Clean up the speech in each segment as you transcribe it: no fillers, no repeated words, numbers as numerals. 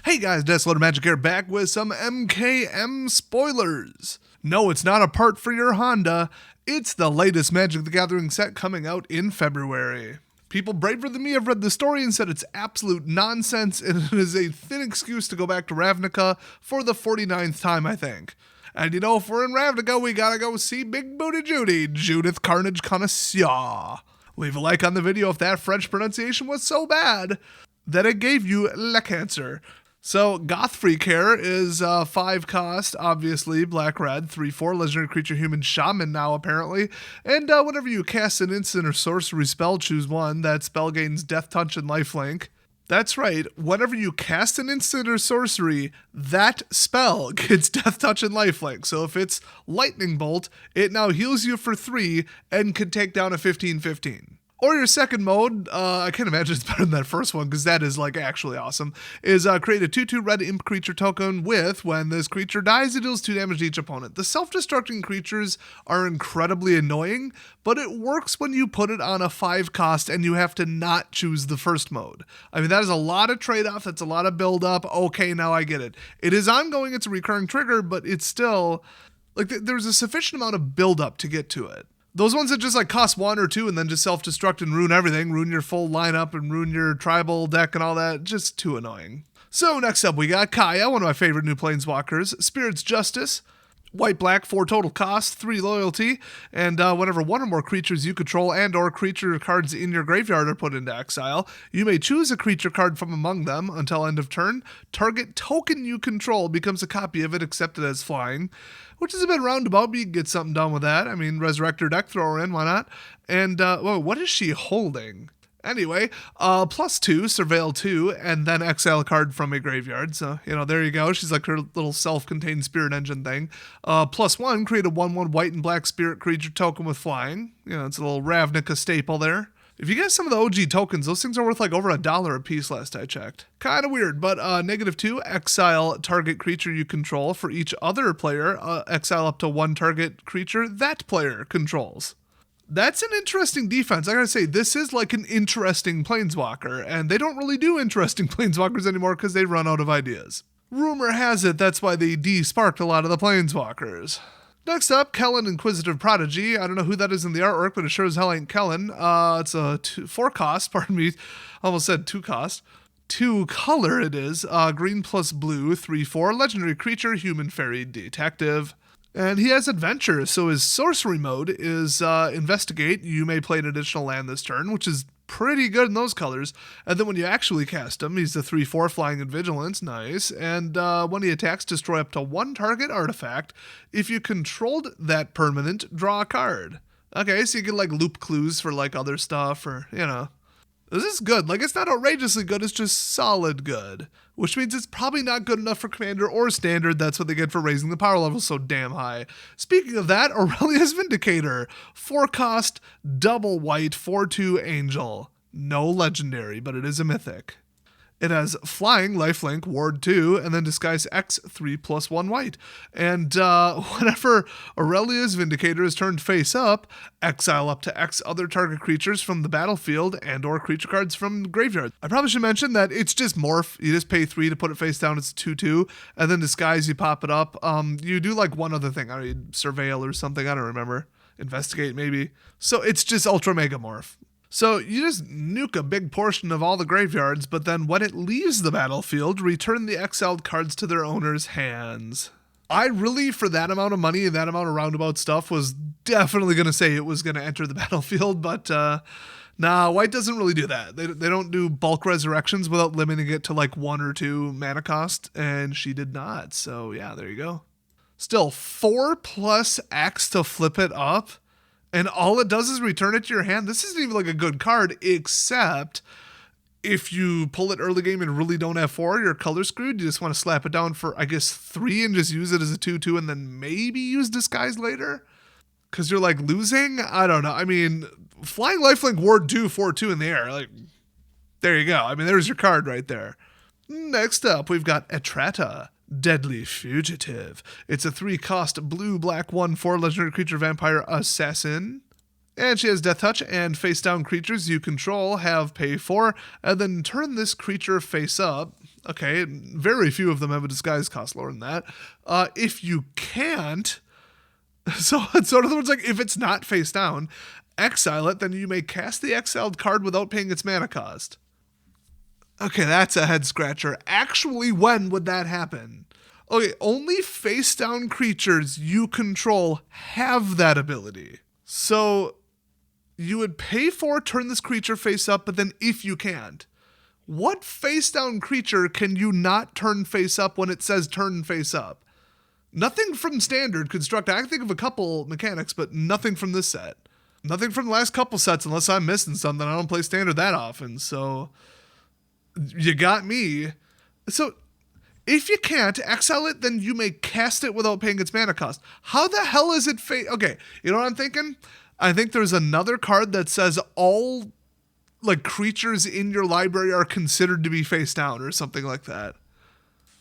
Hey guys, Desolate Magic here, back with some MKM spoilers. No, it's not a part for your Honda, it's the latest Magic the Gathering set coming out in February. People braver than me have read the story and said it's absolute nonsense and it is a thin excuse to go back to Ravnica for the 49th time, I think. And you know, if we're in Ravnica, we gotta go see Big Booty Judy, Judith Carnage Connoisseur. Leave a like on the video if that French pronunciation was so bad that it gave you le cancer. So, Goth Freak Hair is 5 cost, obviously, black-red, 3/4, legendary creature, human shaman now, apparently. And whenever you cast an instant or sorcery spell, choose one. That spell gains Death Touch and Lifelink. That's right, whenever you cast an instant or sorcery, that spell gets Death Touch and Lifelink. So if it's Lightning Bolt, it now heals you for 3 and can take down a 15/15. Or your second mode, I can't imagine it's better than that first one because that is like actually awesome, is create a 2/2 red imp creature token with, when this creature dies, it deals 2 damage to each opponent. The self-destructing creatures are incredibly annoying, but it works when you put it on a 5 cost and you have to not choose the first mode. I mean, that is a lot of trade-off, that's a lot of build-up. Okay, now I get it. It is ongoing, it's a recurring trigger, but it's still, like, there's a sufficient amount of build-up to get to it. Those ones that just like cost 1 or 2 and then just self-destruct and ruin everything, ruin your full lineup and ruin your tribal deck and all that, just too annoying. So next up we got Kaya, one of my favorite new planeswalkers, Spirit's Justice. White-black, 4 total cost, 3 loyalty, and whenever one or more creatures you control and or creature cards in your graveyard are put into exile, you may choose a creature card from among them until end of turn. Target token you control becomes a copy of it except it has flying, which is a bit roundabout, but you can get something done with that. I mean, resurrect her deck, throw her in, why not? And, whoa, what is she holding? Anyway, +2, Surveil 2, and then exile a card from a graveyard. So, you know, there you go. She's like her little self-contained spirit engine thing. +1, create a 1/1 white and black spirit creature token with flying. You know, it's a little Ravnica staple there. If you get some of the OG tokens, those things are worth like over $1 a piece last I checked. Kind of weird, but -2, exile target creature you control. For each other player, exile up to 1 target creature that player controls. That's an interesting defense. I gotta say, this is like an interesting planeswalker, and they don't really do interesting planeswalkers anymore because they run out of ideas. Rumor has it that's why they de-sparked a lot of the planeswalkers. Next up, Kellen Inquisitive Prodigy. I don't know who that is in the artwork, but it sure as hell ain't Kellen. It's a 4 cost, pardon me, almost said 2 cost. 2 color it is, green plus blue, 3/4, legendary creature, human fairy detective. And he has adventure, so his sorcery mode is investigate. You may play an additional land this turn, which is pretty good in those colors. And then when you actually cast him, he's a 3/4 flying and vigilance, nice. And when he attacks, destroy up to 1 target artifact. If you controlled that permanent, draw a card. Okay, so you can like loop clues for like other stuff, or, you know. This is good. Like, it's not outrageously good, it's just solid good. Which means it's probably not good enough for Commander or Standard. That's what they get for raising the power level so damn high. Speaking of that, Aurelia's Vindicator. 4 cost, double white, 4/2 angel. No legendary, but it is a mythic. It has flying, lifelink, ward 2, and then disguise X, 3/1 white. And whenever Aurelia's Vindicator is turned face up, exile up to X other target creatures from the battlefield and or creature cards from the graveyard. I probably should mention that it's just morph. You just pay 3 to put it face down, it's 2/2, and then disguise, you pop it up. You do like one other thing, I mean, surveil or something, I don't remember. Investigate maybe. So it's just ultra mega morph. So you just nuke a big portion of all the graveyards, but then when it leaves the battlefield, return the exiled cards to their owner's hands. I really, for that amount of money and that amount of roundabout stuff, was definitely going to say it was going to enter the battlefield, but nah, white doesn't really do that. They don't do bulk resurrections without limiting it to like 1 or 2 mana cost, and she did not. So yeah, there you go. Still, 4+ X to flip it up. And all it does is return it to your hand. This isn't even like a good card, except if you pull it early game and really don't have 4, you're color screwed. You just want to slap it down for, I guess, 3 and just use it as a 2/2 and then maybe use disguise later? Because you're like losing? I don't know. I mean, flying lifelink ward 2, 4/2 in the air. Like, there you go. I mean, there's your card right there. Next up, we've got Etrata. Deadly Fugitive. It's a 3 cost blue black 1/4 legendary creature vampire assassin. And she has Death Touch, and face down creatures you control have pay 4, and then turn this creature face up. Okay, very few of them have a disguise cost lower than that. If you can't, so in other words, like if it's not face down, exile it, then you may cast the exiled card without paying its mana cost. Okay, that's a head scratcher. Actually, when would that happen? Okay, only face down creatures you control have that ability. So you would pay for turn this creature face up, but then if you can't, what face down creature can you not turn face up when it says turn face up? Nothing from standard construct. I can think of a couple mechanics, but nothing from this set. Nothing from the last couple sets unless I'm missing something. I don't play standard that often, so you got me. So if you can't exile it, then you may cast it without paying its mana cost. How the hell is it okay, you know what I'm thinking? I think there's another card that says all like creatures in your library are considered to be face down or something like that.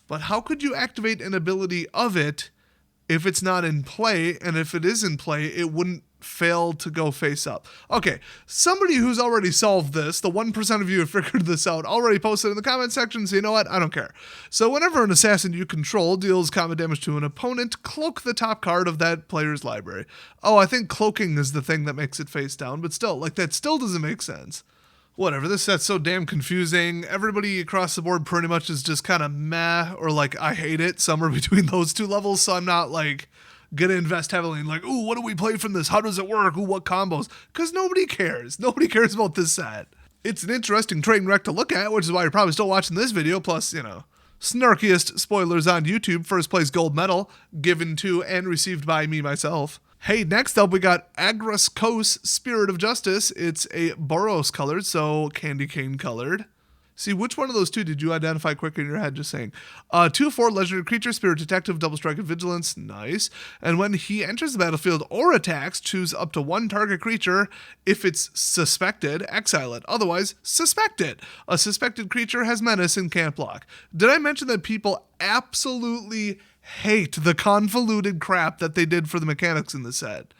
But how could you activate an ability of it if it's not in play? And if it is in play, it wouldn't fail to go face up. Okay, somebody who's already solved this, the 1% of you who figured this out, already posted in the comment section, so you know what? I don't care. So whenever an assassin you control deals combat damage to an opponent, cloak the top card of that player's library. Oh, I think cloaking is the thing that makes it face down, but still, like that still doesn't make sense. Whatever, this set's so damn confusing. Everybody across the board pretty much is just kind of meh, or like, I hate it, somewhere between those two levels, so I'm not like gonna invest heavily in like, ooh, what do we play from this? How does it work? Ooh, what combos? Because nobody cares. Nobody cares about this set. It's an interesting train wreck to look at, which is why you're probably still watching this video, plus, you know, snarkiest spoilers on YouTube, first place gold medal, given to and received by me myself. Hey, next up we got Agros Kos, Spirit of Justice. It's a Boros colored, so candy cane colored. See, which one of those two did you identify quicker in your head? Just saying. 2/4 legendary creature, Spirit Detective, double strike and vigilance. Nice. And when he enters the battlefield or attacks, choose up to one target creature. If it's suspected, exile it. Otherwise, suspect it. A suspected creature has menace and can't block. Did I mention that people absolutely hate the convoluted crap that they did for the mechanics in the set?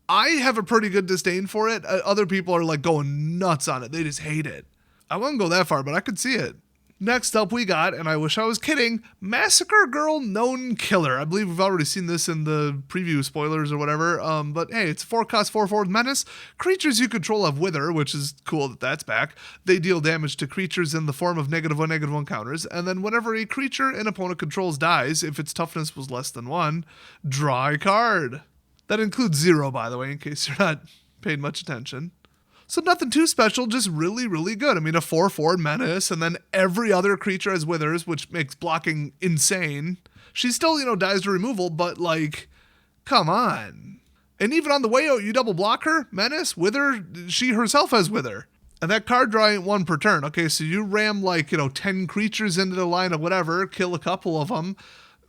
I have a pretty good disdain for it. Other people are like going nuts on it. They just hate it. I wouldn't go that far, but I could see it. Next up we got, and I wish I was kidding, Massacre Girl Known Killer. I believe we've already seen this in the preview spoilers or whatever, but hey, it's 4-cost 4/4 menace. Creatures you control have Wither, which is cool that that's back. They deal damage to creatures in the form of -1/-1 counters, and then whenever a creature an opponent controls dies, if its toughness was less than 1, draw a card. That includes 0, by the way, in case you're not paying much attention. So nothing too special, just really, really good. I mean, a 4/4 menace, and then every other creature has Withers, which makes blocking insane. She still, you know, dies to removal, but like, come on. And even on the way out, you double block her, menace, Wither, she herself has Wither. And that card draw ain't 1 per turn. Okay, so you ram like, you know, 10 creatures into the line of whatever, kill a couple of them.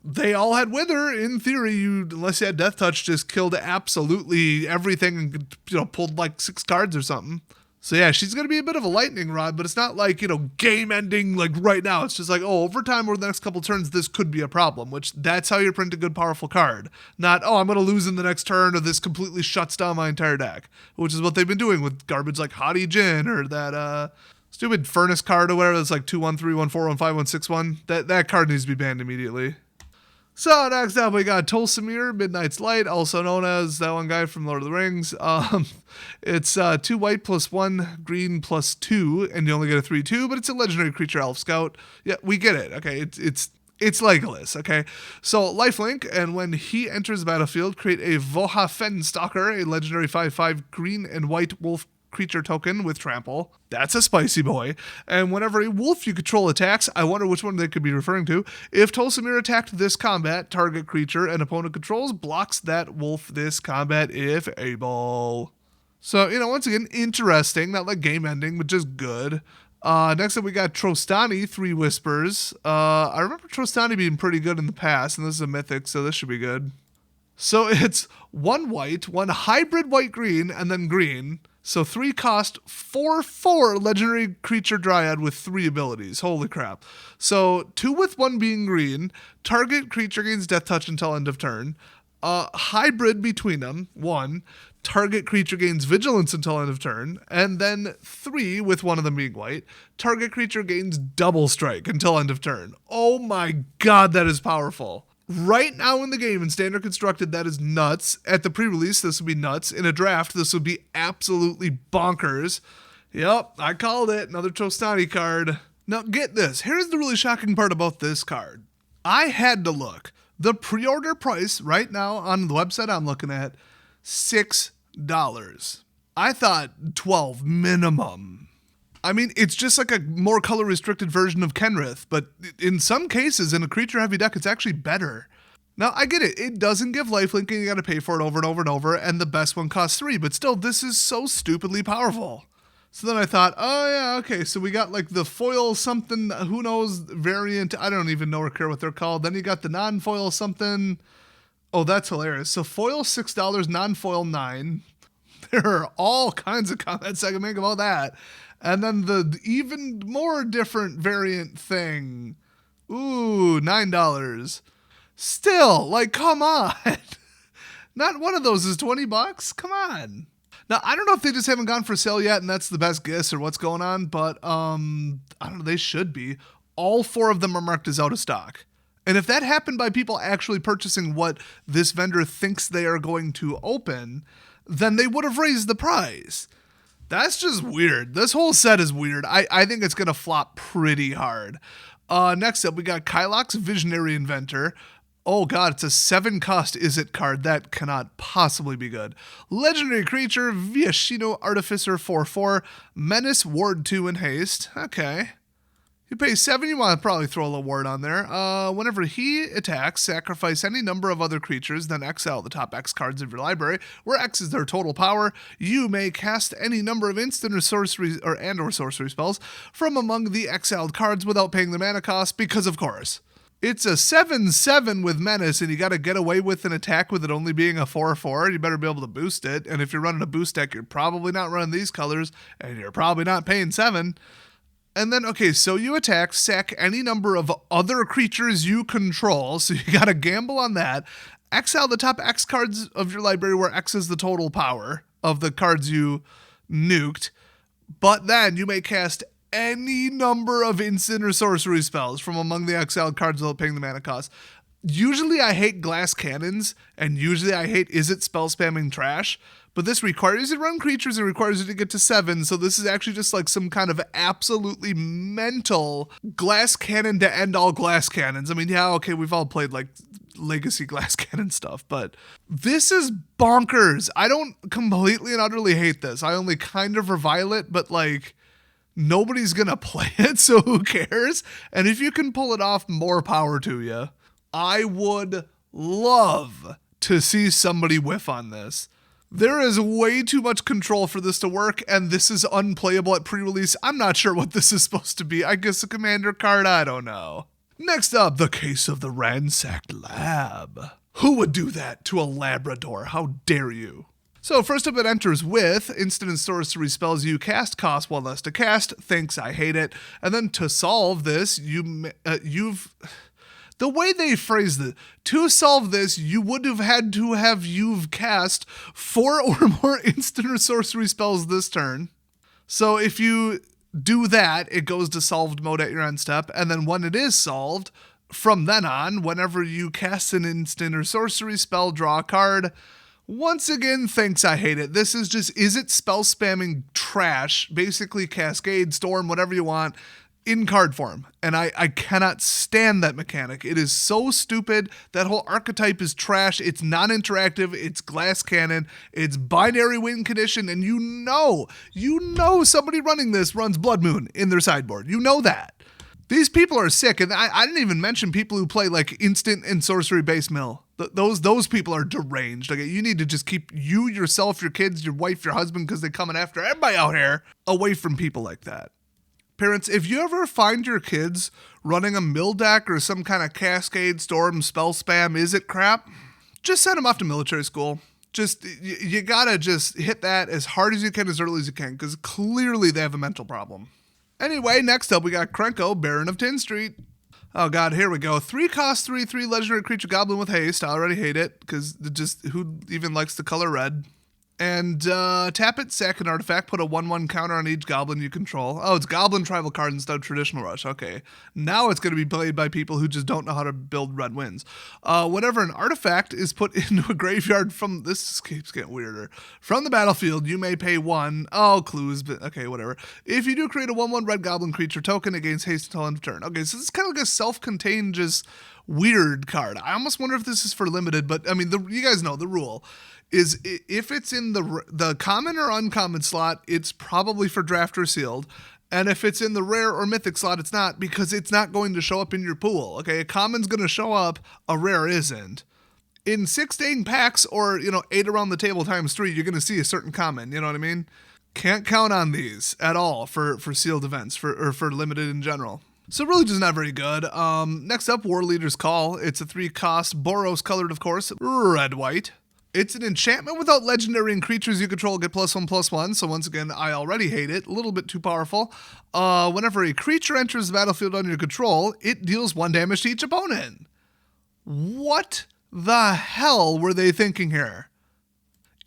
They all had Wither. In theory, you, unless you had Death Touch, just killed absolutely everything and, you know, pulled like 6 cards or something. So yeah, she's going to be a bit of a lightning rod, but it's not like, you know, game ending like right now. It's just like, oh, over time or the next couple turns, this could be a problem, which that's how you print a good, powerful card. Not, oh, I'm going to lose in the next turn or this completely shuts down my entire deck, which is what they've been doing with garbage like Haughty Djinn or that stupid Furnace card or whatever that's like 2/1, 3/1, 4/1, 5/1, 6/1. That card needs to be banned immediately. So next up we got Tolsimir, Midnight's Light, also known as that one guy from Lord of the Rings. It's 2 white plus 1 green plus 2, and you only get a 3/2, but it's a legendary creature, Elf Scout. Yeah, we get it. Okay, it's Legolas. Okay, so lifelink, and when he enters the battlefield, create a Voha Fenstalker, a legendary 5/5 green and white wolf creature token with trample. That's a spicy boy. And whenever a wolf you control attacks, I wonder which one they could be referring to. If Tolsimir attacked this combat, target creature an opponent controls blocks that wolf this combat if able. So, you know, once again, interesting. Not like game ending, but just good. Next up we got Trostani, 3 Whispers. I remember Trostani being pretty good in the past, and this is a mythic, so this should be good. So it's 1 white, 1 hybrid white-green, and then green. So 3 cost, 4/4 legendary creature dryad with 3 abilities. Holy crap. So 2 with 1 being green. Target creature gains death touch until end of turn. Hybrid between them, 1. target creature gains vigilance until end of turn, and then 3, with one of them being white, target creature gains double strike until end of turn. Oh my god, that is powerful. Right now in the game, in Standard Constructed, that is nuts. At the pre-release, this would be nuts. In a draft, this would be absolutely bonkers. Yep, I called it. Another Tostani card. Now get this. Here's the really shocking part about this card. I had to look. The pre-order price right now on the website I'm looking at, $6. I thought $12 minimum. I mean, it's just like a more color-restricted version of Kenrith, but in some cases, in a creature-heavy deck, it's actually better. Now, I get it. It doesn't give lifelink, and you gotta pay for it over and over and over, and the best one costs 3, but still, this is so stupidly powerful. So then I thought, oh yeah, okay, so we got like the foil something, who knows, variant, I don't even know or care what they're called. Then you got the non-foil something. Oh, that's hilarious. So foil $6, non-foil $9. There are all kinds of comments I can make about that. And then the even more different variant thing. Ooh, $9. Still, like, come on. Not one of those is $20. Come on. Now, I don't know if they just haven't gone for sale yet and that's the best guess or what's going on, but I don't know, they should be. All 4 of them are marked as out of stock. And if that happened by people actually purchasing what this vendor thinks they are going to open, then they would have raised the price. That's just weird. This whole set is weird. I think it's going to flop pretty hard. Next up, we got Kylox Visionary Inventor. Oh god, it's a 7-cost Izzet card. That cannot possibly be good. Legendary creature, Viashino Artificer 4/4, Menace, Ward 2, and Haste. Okay. You pay 7, you want to probably throw a little ward on there. Whenever he attacks, sacrifice any number of other creatures, then exile the top X cards of your library, where X is their total power. You may cast any number of instant or sorcery or sorcery spells from among the exiled cards without paying the mana cost, because of course. It's a 7/7 with Menace, and you got to get away with an attack with it only being a 4/4. You better be able to boost it, and if you're running a boost deck, you're probably not running these colors, and you're probably not paying 7. And then, okay, so you attack, sack any number of other creatures you control, so you got to gamble on that. Exile the top X cards of your library, where X is the total power of the cards you nuked, but then you may cast any number of instant or sorcery spells from among the exiled cards without paying the mana cost. Usually I hate glass cannons, and usually I hate Izzet spell spamming trash, but this requires you to run creatures and requires you to get to 7, so this is actually just like some kind of absolutely mental glass cannon to end all glass cannons. I mean, yeah, okay, we've all played like legacy glass cannon stuff, but this is bonkers. I don't completely and utterly hate this. I only kind of revile it, but like, nobody's gonna play it, so who cares? And if you can pull it off, more power to you. I would love to see somebody whiff on this. There is way too much control for this to work, and this is unplayable at pre-release. I'm not sure what this is supposed to be. I guess a commander card? I don't know. Next up, the case of the ransacked lab. Who would do that to a Labrador? How dare you? So first up, it enters with instant and sorcery spells you cast cost 1 less to cast. Thanks, I hate it. And then to solve this, you've the way they phrased it, to solve this, you would have had to have you've cast 4 or more instant or sorcery spells this turn. So if you do that, it goes to solved mode at your end step, and then when it is solved, from then on, whenever you cast an instant or sorcery spell, draw a card. Once again, thanks, I hate it. This is just, is it spell spamming trash, basically Cascade, Storm, whatever you want, in card form. And I cannot stand that mechanic. It is so stupid. That whole archetype is trash. It's non-interactive. It's glass cannon. It's binary win condition. And you know somebody running this runs Blood Moon in their sideboard. You know that. These people are sick. And I didn't even mention people who play like instant and sorcery base mill. Those people are deranged. Okay, you need to just keep you, yourself, your kids, your wife, your husband, because they're coming after everybody out here, away from people like that. Parents, if you ever find your kids running a mill deck or some kind of Cascade, Storm, spell spam, Izzet crap, just send them off to military school. Just, you gotta just hit that as hard as you can, as early as you can, because clearly they have a mental problem. Anyway, next up we got Krenko, Baron of Tin Street. Oh god, here we go. 3 cost 3/3 legendary creature goblin with haste. I already hate it, because just who even likes the color red? And tap it, sack an artifact, put a 1/1 counter on each goblin you control. Oh, it's goblin tribal card instead of traditional rush. Okay. Now it's going to be played by people who just don't know how to build red wins. Whenever an artifact is put into a graveyard from, this keeps getting weirder, from the battlefield, you may pay 1. Oh, clues, but okay, whatever. If you do create a 1/1 red goblin creature token, it gains haste until end of turn. Okay, so this is kind of like a self-contained, just weird card. I almost wonder if this is for limited, but I mean, you guys know the rule is if it's in the common or uncommon slot, it's probably for draft or sealed. And if it's in the rare or mythic slot, it's not, because it's not going to show up in your pool. Okay, a common's going to show up, a rare isn't. In 16 packs or, 8 around the table times 3, you're going to see a certain common, you know what I mean? Can't count on these at all for sealed events, or for limited in general. So really just not very good. Next up, War Leader's Call. It's a 3-cost, Boros colored, of course, red-white. It's an enchantment without legendary, and creatures you control get +1/+1. So once again, I already hate it. A little bit too powerful. Whenever a creature enters the battlefield under your control, it deals 1 damage to each opponent. What the hell were they thinking here?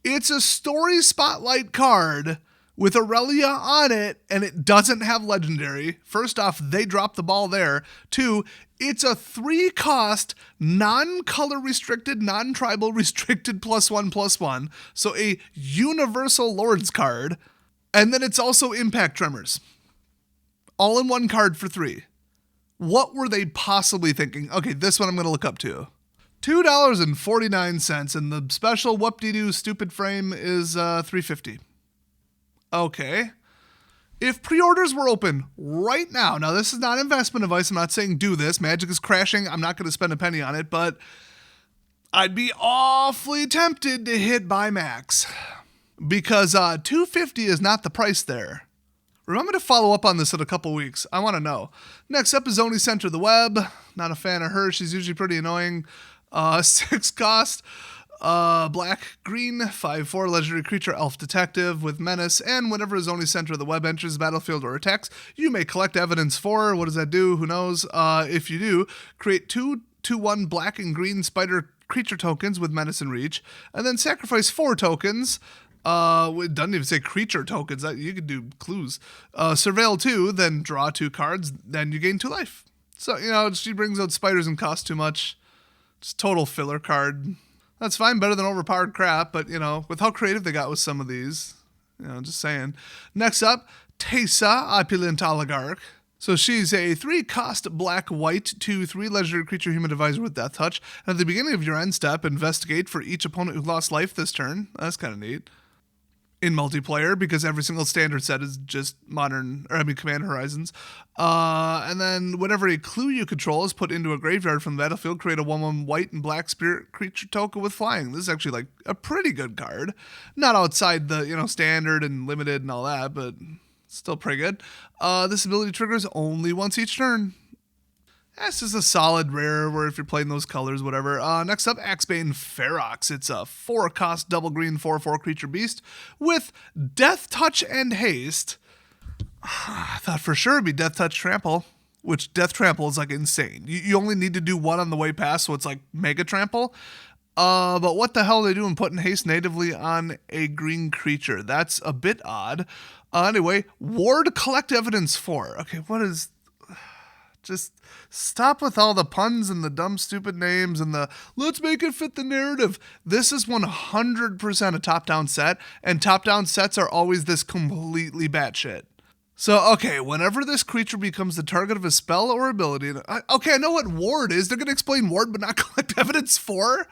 It's a story spotlight card with Aurelia on it, and it doesn't have legendary. First off, they dropped the ball there. 2, it's a 3-cost, non-color restricted, non-tribal restricted +1/+1. So a universal Lord's card. And then it's also Impact Tremors. All in one card for 3. What were they possibly thinking? Okay, this one I'm going to look up to. $2.49, and the special whoop-de-doo stupid frame is $3.50. Okay. If pre-orders were open right now, now this is not investment advice, I'm not saying do this, Magic is crashing, I'm not going to spend a penny on it, but I'd be awfully tempted to hit buy max, because $2.50 is not the price there. Remember to follow up on this in a couple weeks, I want to know. Next up is Oni Center the Web, not a fan of her, she's usually pretty annoying. 6 cost. Black, green, 5/4 legendary creature, elf detective with menace, and whenever his only center of the web enters the battlefield or attacks, you may collect evidence for. What does that do? Who knows? If you do, create 2/1 black and green spider creature tokens with menace and reach, and then sacrifice 4 tokens. It doesn't even say creature tokens. You could do clues. Surveil 2, then draw 2 cards, then you gain 2 life. So, she brings out spiders and costs too much. Just total filler card. That's fine, better than overpowered crap, but, with how creative they got with some of these, just saying. Next up, Teysa, Opulent Oligarch. So she's a 3-cost black-white 2/3 legendary creature human advisor with Death Touch. And at the beginning of your end step, investigate for each opponent who lost life this turn. That's kind of neat. In multiplayer, because every single standard set is just Command Horizons. And then whenever a clue you control is put into a graveyard from the battlefield, create a 1/1 white and black spirit creature token with flying. This is actually like a pretty good card. Not outside the, standard and limited and all that, but still pretty good. This ability triggers only once each turn. That's just a solid rare, where if you're playing those colors, whatever. Next up, Axebane Ferox. It's a 4-cost double green 4/4 creature beast with Death Touch and Haste. I thought for sure it'd be Death Touch Trample, which Death Trample is like insane. You only need to do 1 on the way past, so it's like Mega Trample. But what the hell are they doing putting haste natively on a green creature? That's a bit odd. Anyway, Ward Collect Evidence for. Okay, what is... Just stop with all the puns and the dumb, stupid names and the let's make it fit the narrative. This is 100% a top-down set, and top-down sets are always this completely batshit. So, okay, whenever this creature becomes the target of a spell or ability... I know what Ward is. They're going to explain Ward, but not Collect Evidence for?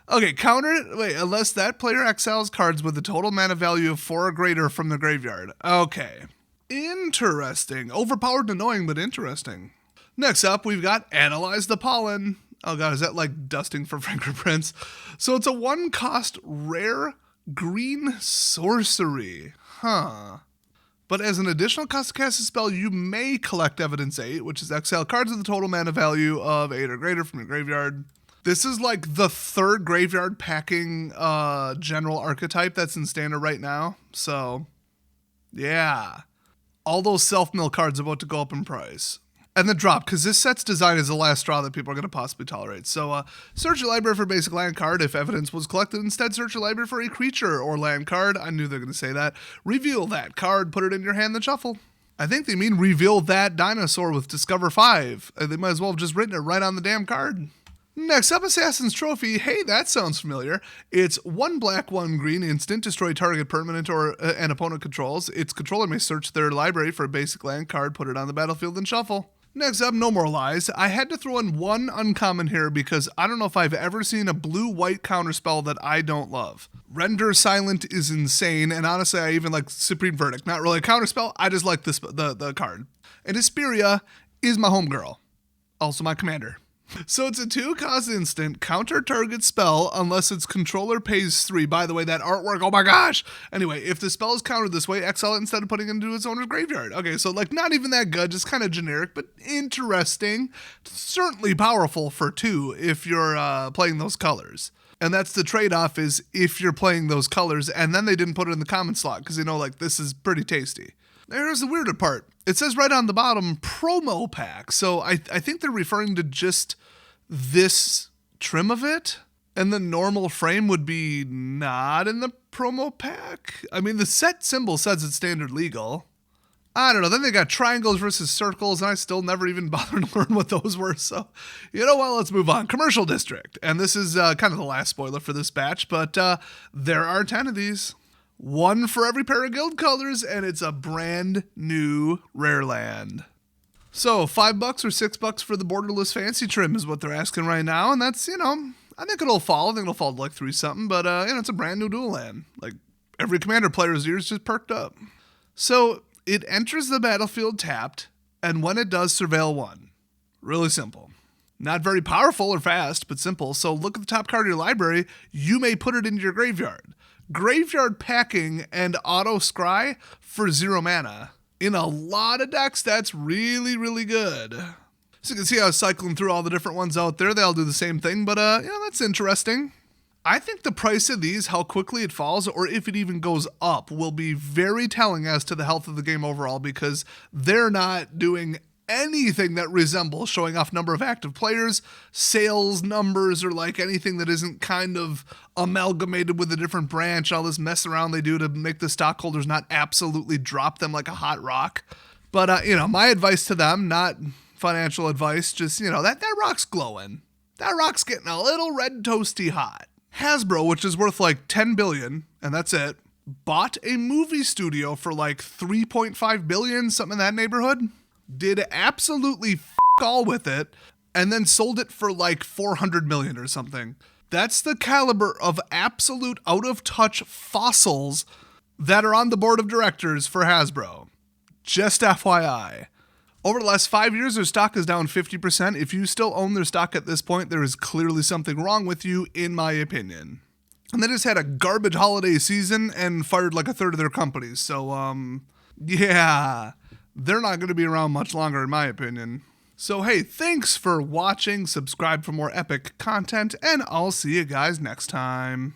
Okay, counter it. Wait, unless that player exiles cards with a total mana value of 4 or greater from the graveyard. Okay. Interesting. Overpowered and annoying, but interesting. Next up, we've got Analyze the Pollen. Oh god, is that like dusting for fingerprints? So it's a 1-cost rare green sorcery. But as an additional cost to cast a spell, you may collect Evidence 8, which is exile cards with a total mana value of 8 or greater from your graveyard. This is like the 3rd graveyard packing general archetype that's in standard right now. So, yeah. All those self-mill cards are about to go up in price. and then drop, because this set's design is the last straw that people are going to possibly tolerate. So search your library for a basic land card. If evidence was collected, instead search your library for a creature or land card. I knew they were going to say that. Reveal that card, put it in your hand, then shuffle. I think they mean reveal that dinosaur with Discover 5. They might as well have just written it right on the damn card. Next up, Assassin's Trophy. Hey, that sounds familiar. It's 1 black, 1 green instant. Destroy target permanent or an opponent controls. Its controller may search their library for a basic land card, put it on the battlefield, and shuffle. Next up, No More Lies. I had to throw in one uncommon here because I don't know if I've ever seen a blue-white counterspell that I don't love. Render Silent is insane, and honestly, I even like Supreme Verdict. Not really a counterspell, I just like the card. And Hesperia is my homegirl. Also my commander. So it's a 2-cost instant, counter target spell unless its controller pays 3. By the way, that artwork, oh my gosh! Anyway, if the spell is countered this way, exile it instead of putting it into its owner's graveyard. Okay, so like not even that good, just kind of generic, but interesting. Certainly powerful for 2 if you're playing those colors. And that's the trade-off is if you're playing those colors, and then they didn't put it in the common slot, because you know, like, this is pretty tasty. Here's the weirder part. It says right on the bottom, promo pack. So I think they're referring to just this trim of it, and the normal frame would be not in the promo pack. I mean, the set symbol says it's standard legal. I don't know. Then they got triangles versus circles, and I still never even bothered to learn what those were. So, you know what? Let's move on. Commercial District. And this is kind of the last spoiler for this batch, but there are 10 of these. 1 for every pair of guild colors, and it's a brand new rare land. So $5 or $6 for the borderless fancy trim is what they're asking right now, and that's, you know, I think it'll fall. I think it'll fall to like 3 something, but you know, it's a brand new dual land. Like every commander player's ears just perked up. So it enters the battlefield tapped, and when it does, surveil 1. Really simple. Not very powerful or fast, but simple. So look at the top card of your library. You may put it into your graveyard. Graveyard packing and auto scry for 0 mana. In a lot of decks, that's really, really good. So you can see how I was cycling through all the different ones out there. They all do the same thing, but you know, that's interesting. I think the price of these, how quickly it falls, or if it even goes up, will be very telling as to the health of the game overall, because they're not doing anything that resembles showing off number of active players, sales numbers, or like anything that isn't kind of amalgamated with a different branch, all this mess around they do to make the stockholders not absolutely drop them like a hot rock. But, you know, my advice to them, not financial advice, just, you know, that rock's glowing. That rock's getting a little red toasty hot. Hasbro, which is worth like 10 billion, and that's it, bought a movie studio for like 3.5 billion, something in that neighborhood. Did absolutely all with it, and then sold it for like 400 million or something. That's the caliber of absolute out-of-touch fossils that are on the board of directors for Hasbro. Just FYI. Over the last 5 years, their stock is down 50%. If you still own their stock at this point, there is clearly something wrong with you, in my opinion. And they just had a garbage holiday season and fired like a third of their companies. So, yeah, they're not going to be around much longer, in my opinion. So, hey, thanks for watching. Subscribe for more epic content, and I'll see you guys next time.